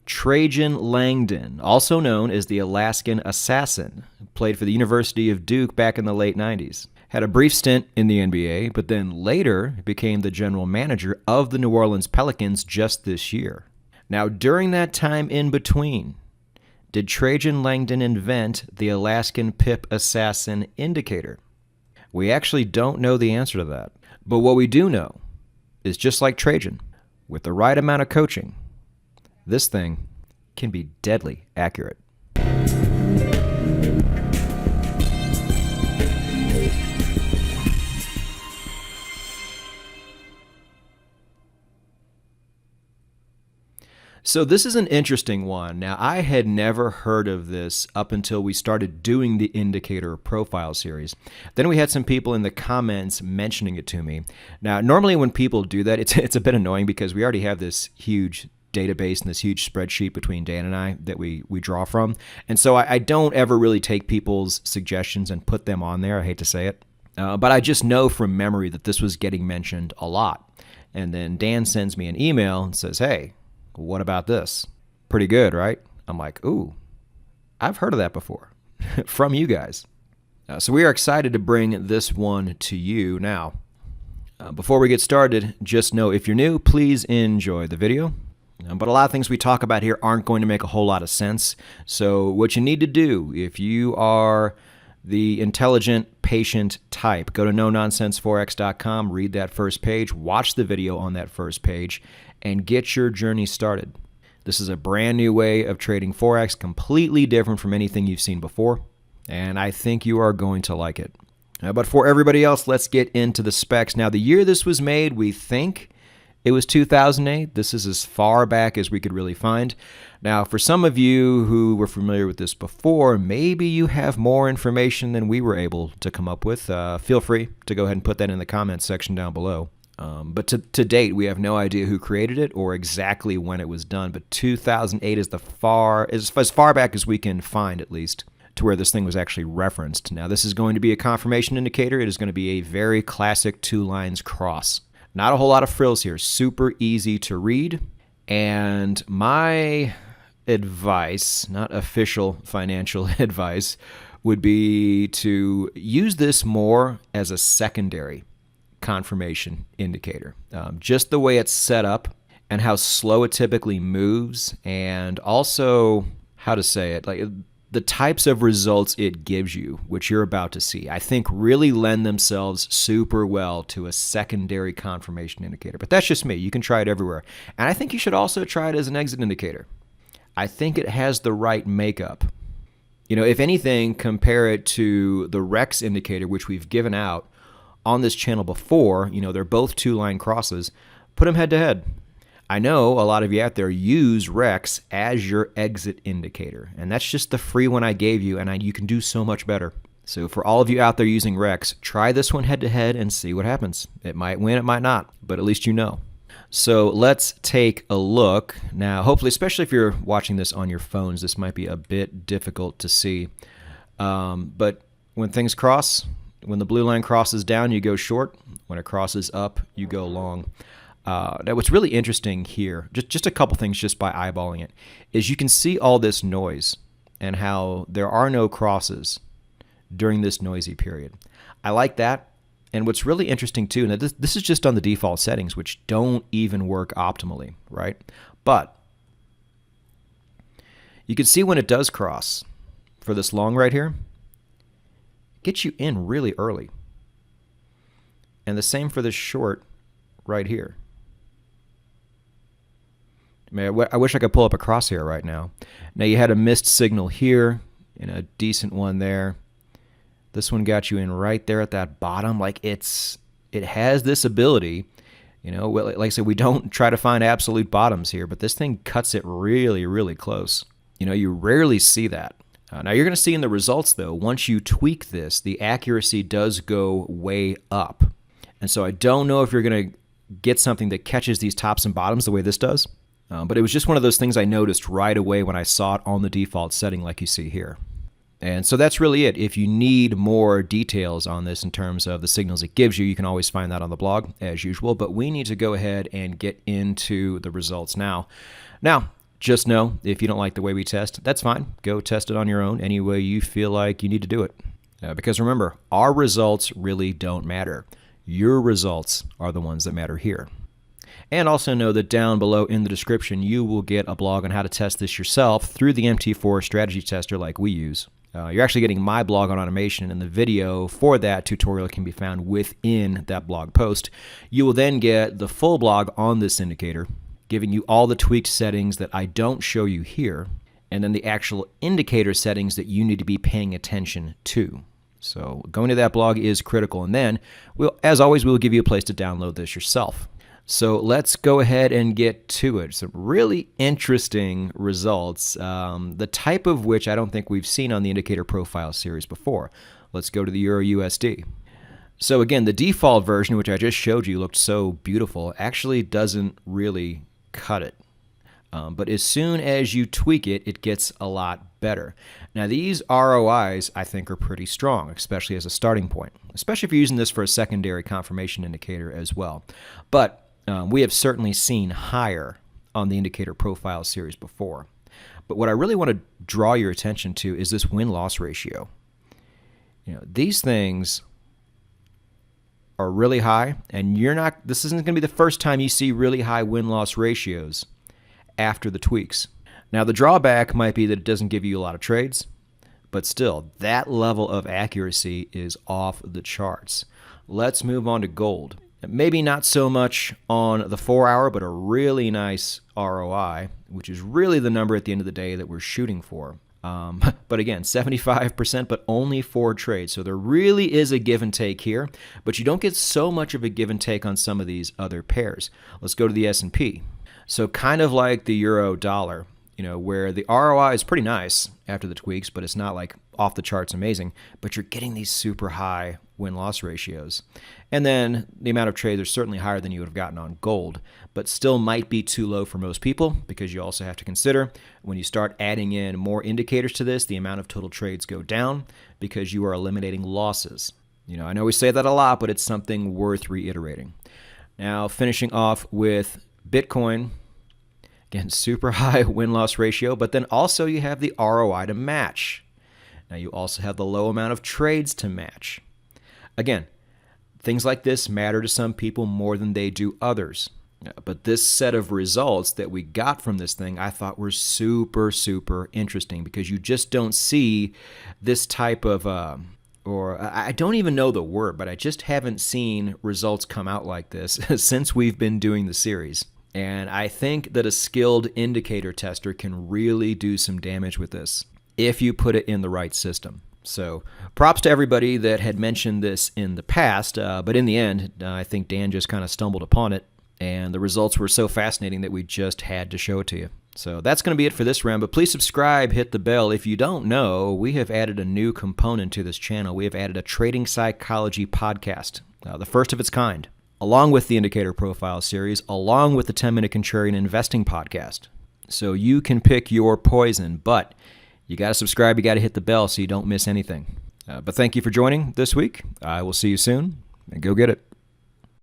Trajan Langdon, also known as the Alaskan Assassin, played for the University of Duke back in the late 90s. Had a brief stint in the NBA, but then later became the general manager of the New Orleans Pelicans just this year. Now, during that time in between, did Trajan Langdon invent the Alaskan Pip Assassin indicator? We actually don't know the answer to that. But what we do know is, just like Trajan, with the right amount of coaching, this thing can be deadly accurate. So this is an interesting one. Now, I had never heard of this up until we started doing the Indicator Profile series. Then we had some people in the comments mentioning it to me. Now, normally when people do that, it's a bit annoying because we already have this huge database and this huge spreadsheet between Dan and I that we draw from. And so I don't ever really take people's suggestions and put them on there. I hate to say it. But I just know from memory that this was getting mentioned a lot. And then Dan sends me an email and says, hey, what about this? Pretty good, right? I'm like, ooh, I've heard of that before from you guys. So we are excited to bring this one to you now. Before we get started, just know if you're new, please enjoy the video. But a lot of things we talk about here aren't going to make a whole lot of sense. So what you need to do, if you are the intelligent, patient type, go to nononsenseforex.com, read that first page, watch the video on that first page, and get your journey started. This is a brand new way of trading Forex, completely different from anything you've seen before, and I think you are going to like it. But for everybody else, let's get into the specs. Now, the year this was made, we think it was 2008. This is as far back as we could really find. Now, for some of you who were familiar with this before, maybe you have more information than we were able to come up with. Feel free to go ahead and put that in the comments section down below. But to date, we have no idea who created it or exactly when it was done. But 2008 is as far back as we can find, at least, to where this thing was actually referenced. Now, this is going to be a confirmation indicator. It is going to be a very classic two lines cross. Not a whole lot of frills here. Super easy to read. And my advice, not official financial advice, would be to use this more as a secondary confirmation indicator. Just the way it's set up and how slow it typically moves, and also, how to say it, like the types of results it gives you, which you're about to see, I think really lend themselves super well to a secondary confirmation indicator. But that's just me. You can try it everywhere. And I think you should also try it as an exit indicator. I think it has the right makeup. You know, if anything, compare it to the Rex indicator, which we've given out on this channel before. You know, they're both two-line crosses. Put them head to head. I know a lot of you out there use Rex as your exit indicator, and that's just the free one I gave you, and you can do so much better. So for all of you out there using Rex, try this one head to head and see what happens. It might win, it might not, but at least you know. So let's take a look. Now, hopefully, especially if you're watching this on your phones, this might be a bit difficult to see. But when things cross, when the blue line crosses down, you go short. When it crosses up, you go long. Now, what's really interesting here, just a couple things just by eyeballing it, is you can see all this noise and how there are no crosses during this noisy period. I like that. And what's really interesting too, now this is just on the default settings, which don't even work optimally, right? But you can see when it does cross for this long right here, it gets you in really early. And the same for this short right here. I wish I could pull up a crosshair right now. Now you had a missed signal here and a decent one there. This one got you in right there at that bottom. Like it has this ability, you know, like I said, we don't try to find absolute bottoms here, but this thing cuts it really, really close. You know, you rarely see that. Now you're going to see in the results though, once you tweak this, the accuracy does go way up. And so I don't know if you're going to get something that catches these tops and bottoms the way this does. But it was just one of those things I noticed right away when I saw it on the default setting like you see here. And so that's really it. If you need more details on this in terms of the signals it gives you, you can always find that on the blog as usual. But we need to go ahead and get into the results now. Now, Just know, if you don't like the way we test, that's fine. Go test it on your own any way you feel like you need to do it. Because remember, our results really don't matter. Your results are the ones that matter here. And also know that down below in the description, you will get a blog on how to test this yourself through the MT4 strategy tester like we use. You're actually getting my blog on automation, and the video for that tutorial can be found within that blog post. You will then get the full blog on this indicator, giving you all the tweaked settings that I don't show you here, and then the actual indicator settings that you need to be paying attention to. So going to that blog is critical, and then, as always, we'll give you a place to download this yourself. So let's go ahead and get to it. Some really interesting results, the type of which I don't think we've seen on the indicator profile series before. Let's go to the Euro USD. So again, the default version, which I just showed you looked so beautiful, actually doesn't really cut it. But as soon as you tweak it, it gets a lot better. Now these ROIs I think are pretty strong, especially as a starting point, especially if you're using this for a secondary confirmation indicator as well. But we have certainly seen higher on the indicator profile series before. But what I really want to draw your attention to is this win-loss ratio. These things are really high, and this isn't going to be the first time you see really high win-loss ratios after the tweaks. Now the drawback might be that it doesn't give you a lot of trades, but still, that level of accuracy is off the charts. Let's move on to gold. Maybe not so much on the 4-hour, but a really nice ROI, which is really the number at the end of the day that we're shooting for. But again, 75%, but only 4 trades. So there really is a give and take here, but you don't get so much of a give and take on some of these other pairs. Let's go to the S&P. So kind of like the euro dollar, where the ROI is pretty nice after the tweaks, but it's not like off the charts amazing, but you're getting these super high win-loss ratios. And then the amount of trades are certainly higher than you would have gotten on gold, but still might be too low for most people, because you also have to consider when you start adding in more indicators to this, the amount of total trades go down because you are eliminating losses. I know we say that a lot, but it's something worth reiterating. Now, finishing off with Bitcoin. Again, super high win-loss ratio, but then also you have the ROI to match. Now you also have the low amount of trades to match. Again, things like this matter to some people more than they do others. But this set of results that we got from this thing I thought were super, super interesting, because you just don't see this type of, or I don't even know the word, but I just haven't seen results come out like this since we've been doing the series. And I think that a skilled indicator tester can really do some damage with this if you put it in the right system. So props to everybody that had mentioned this in the past, but in the end, I think Dan just kind of stumbled upon it, and the results were so fascinating that we just had to show it to you. So that's going to be it for this round, but please subscribe, hit the bell. If you don't know, we have added a new component to this channel. We have added a trading psychology podcast, the first of its kind, along with the Indicator Profile series, along with the 10-Minute Contrarian Investing podcast. So you can pick your poison, but you got to subscribe, you got to hit the bell so you don't miss anything. But thank you for joining this week. I will see you soon, and go get it.